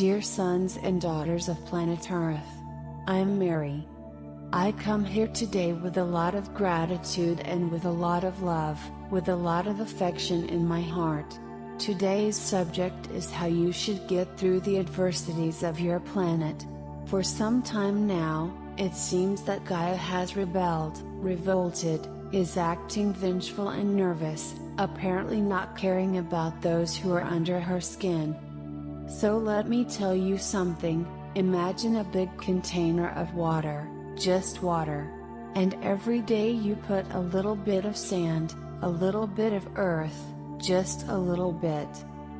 Dear sons and daughters of planet Earth, I'm Mary. I come here today with a lot of gratitude and with a lot of love, with a lot of affection in my heart. Today's subject is how you should get through the adversities of your planet. For some time now, it seems that Gaia has rebelled, revolted, is acting vengeful and nervous, apparently not caring about those who are under her skin. So let me tell you something. Imagine a big container of water, just water. And every day you put a little bit of sand, a little bit of earth, just a little bit.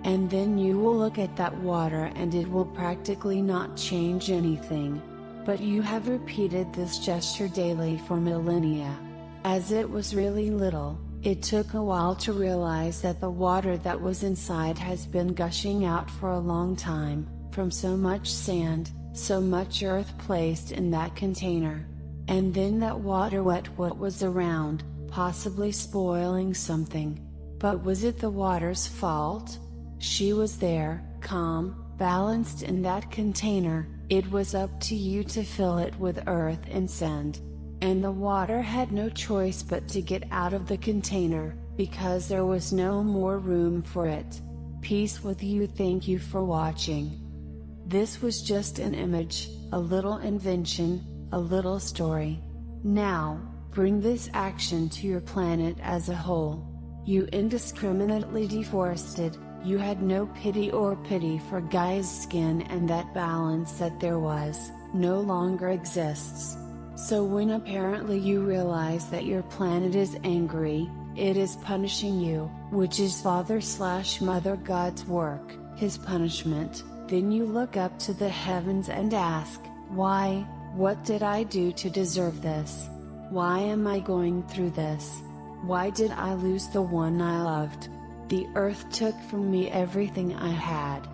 And then you will look at that water and it will practically not change anything. But you have repeated this gesture daily for millennia. As it was really little, it took a while to realize that the water that was inside has been gushing out for a long time, from so much sand, so much earth placed in that container. And then that water wet what was around, possibly spoiling something. But was it the water's fault? She was there, calm, balanced in that container. It was up to you to fill it with earth and sand. And the water had no choice but to get out of the container, because there was no more room for it. Peace with you. Thank you for watching. This was just an image, a little invention, a little story. Now, bring this action to your planet as a whole. You indiscriminately deforested, you had no pity for Gaia's skin, and that balance that there was, no longer exists. So when apparently you realize that your planet is angry, it is punishing you, which is Father/Mother God's work, His punishment, then you look up to the heavens and ask, why, what did I do to deserve this? Why am I going through this? Why did I lose the one I loved? The earth took from me everything I had.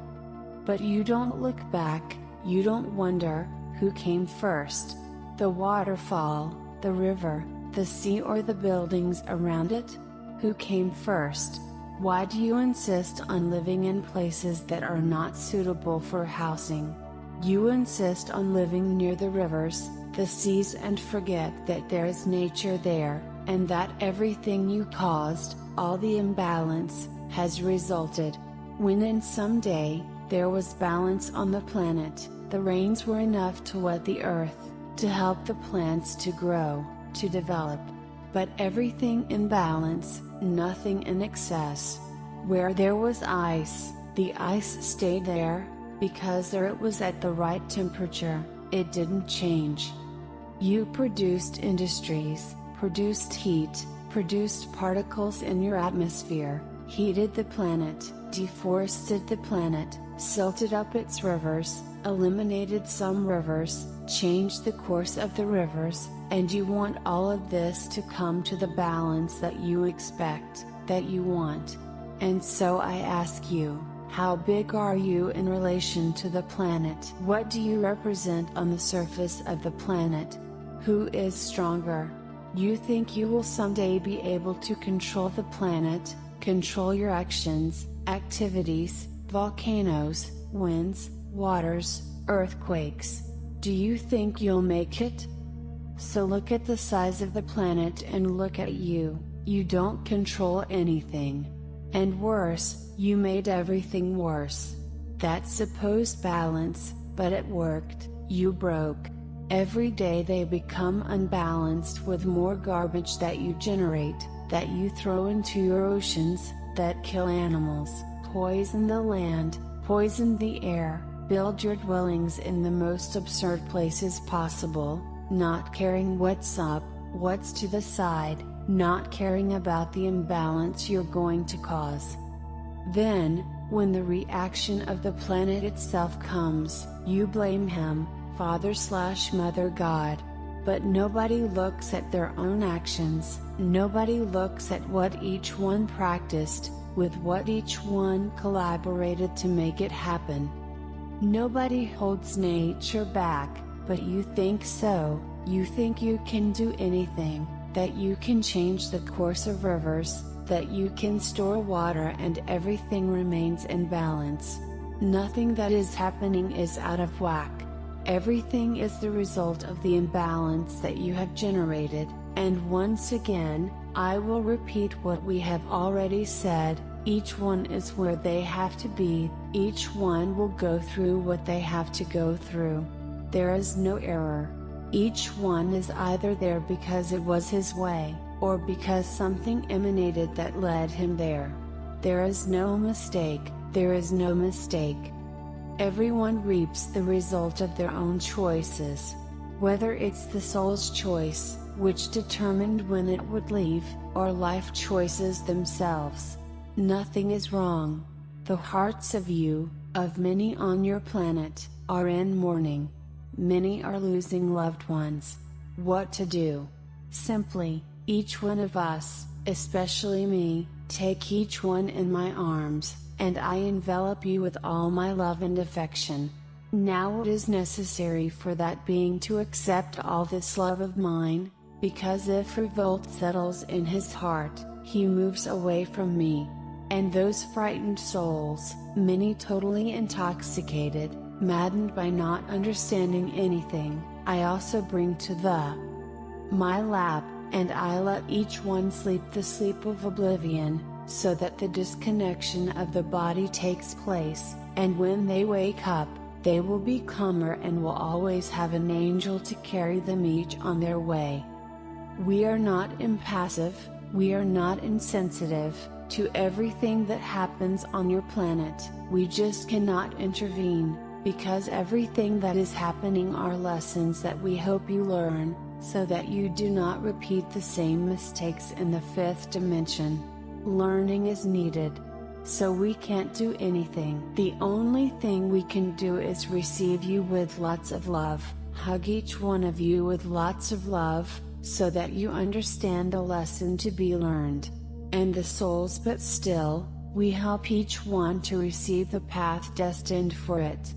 But you don't look back, you don't wonder, who came first? The waterfall, the river, the sea, or the buildings around it? Who came first? Why do you insist on living in places that are not suitable for housing? You insist on living near the rivers, the seas, and forget that there is nature there, and that everything you caused, all the imbalance, has resulted. When in some day, there was balance on the planet, the rains were enough to wet the earth, to help the plants to grow, to develop. But everything in balance, nothing in excess. Where there was ice, the ice stayed there, because there it was at the right temperature, it didn't change. You produced industries, produced heat, produced particles in your atmosphere, heated the planet, deforested the planet, silted up its rivers, eliminated some rivers, changed the course of the rivers, and you want all of this to come to the balance that you expect, that you want. And so I ask you, how big are you in relation to the planet? What do you represent on the surface of the planet? Who is stronger? You think you will someday be able to control the planet, control your actions, activities, volcanoes, winds, waters, earthquakes. Do you think you'll make it? So look at the size of the planet and look at you. You don't control anything. And worse, you made everything worse. That supposed balance, but it worked, you broke. Every day they become unbalanced with more garbage that you generate, that you throw into your oceans, that kill animals, poison the land, poison the air, build your dwellings in the most absurd places possible, not caring what's up, what's to the side, not caring about the imbalance you're going to cause. Then, when the reaction of the planet itself comes, you blame Him, Father/Mother God. But nobody looks at their own actions, nobody looks at what each one practiced, with what each one collaborated to make it happen. Nobody holds nature back, but you think so. You think you can do anything, that you can change the course of rivers, that you can store water and everything remains in balance. Nothing that is happening is out of whack. Everything is the result of the imbalance that you have generated, and once again, I will repeat what we have already said, each one is where they have to be, each one will go through what they have to go through. There is no error. Each one is either there because it was his way, or because something emanated that led him there. There is no mistake, there is no mistake. Everyone reaps the result of their own choices. Whether it's the soul's choice, which determined when it would leave, or life choices themselves. Nothing is wrong. The hearts of you, of many on your planet, are in mourning. Many are losing loved ones. What to do? Simply, each one of us, especially me, take each one in my arms, and I envelop you with all my love and affection. Now it is necessary for that being to accept all this love of mine, because if revolt settles in his heart, he moves away from me. And those frightened souls, many totally intoxicated, maddened by not understanding anything, I also bring to my lap, and I let each one sleep the sleep of oblivion, so that the disconnection of the body takes place, and when they wake up, they will be calmer and will always have an angel to carry them each on their way. We are not impassive, we are not insensitive to everything that happens on your planet, we just cannot intervene, because everything that is happening are lessons that we hope you learn, so that you do not repeat the same mistakes in the fifth dimension. Learning is needed. So we can't do anything. The only thing we can do is receive you with lots of love, hug each one of you with lots of love, so that you understand the lesson to be learned. And the souls, but still, we help each one to receive the path destined for it.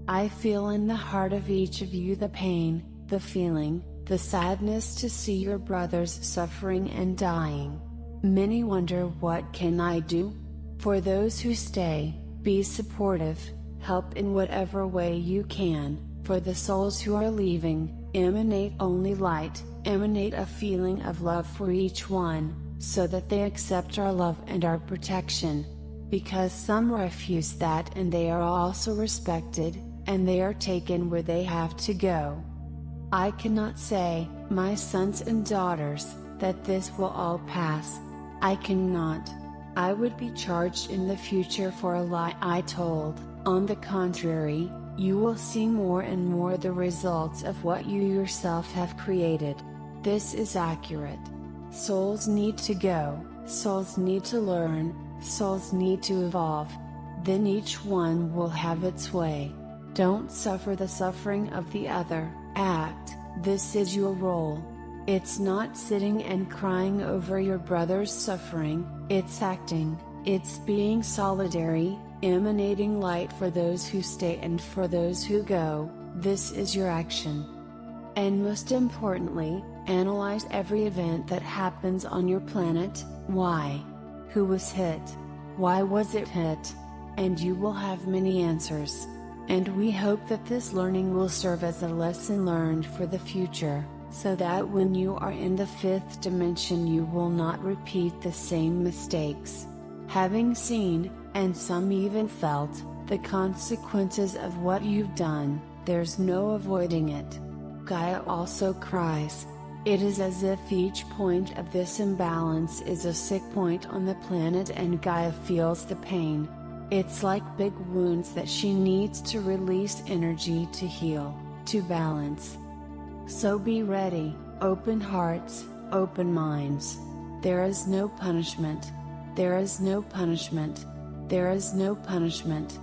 I feel in the heart of each of you the pain, the feeling, the sadness to see your brothers suffering and dying. Many wonder, what can I do? For those who stay, be supportive, help in whatever way you can. For the souls who are leaving, emanate only light, emanate a feeling of love for each one, so that they accept our love and our protection. Because some refuse that, and they are also respected, and they are taken where they have to go. I cannot say, my sons and daughters, that this will all pass. I cannot. I would be charged in the future for a lie I told. On the contrary, you will see more and more the results of what you yourself have created. This is accurate. Souls need to go, souls need to learn, souls need to evolve. Then each one will have its way. Don't suffer the suffering of the other, act, this is your role. It's not sitting and crying over your brother's suffering, it's acting, it's being solidary, emanating light for those who stay and for those who go, this is your action. And most importantly, analyze every event that happens on your planet. Why? Who was hit? Why was it hit? And you will have many answers. And we hope that this learning will serve as a lesson learned for the future, so that when you are in the fifth dimension you will not repeat the same mistakes. Having seen, and some even felt, the consequences of what you've done, there's no avoiding it. Gaia also cries. It is as if each point of this imbalance is a sick point on the planet and Gaia feels the pain. It's like big wounds that she needs to release energy to heal, to balance. So be ready, open hearts, open minds. There is no punishment. There is no punishment. There is no punishment.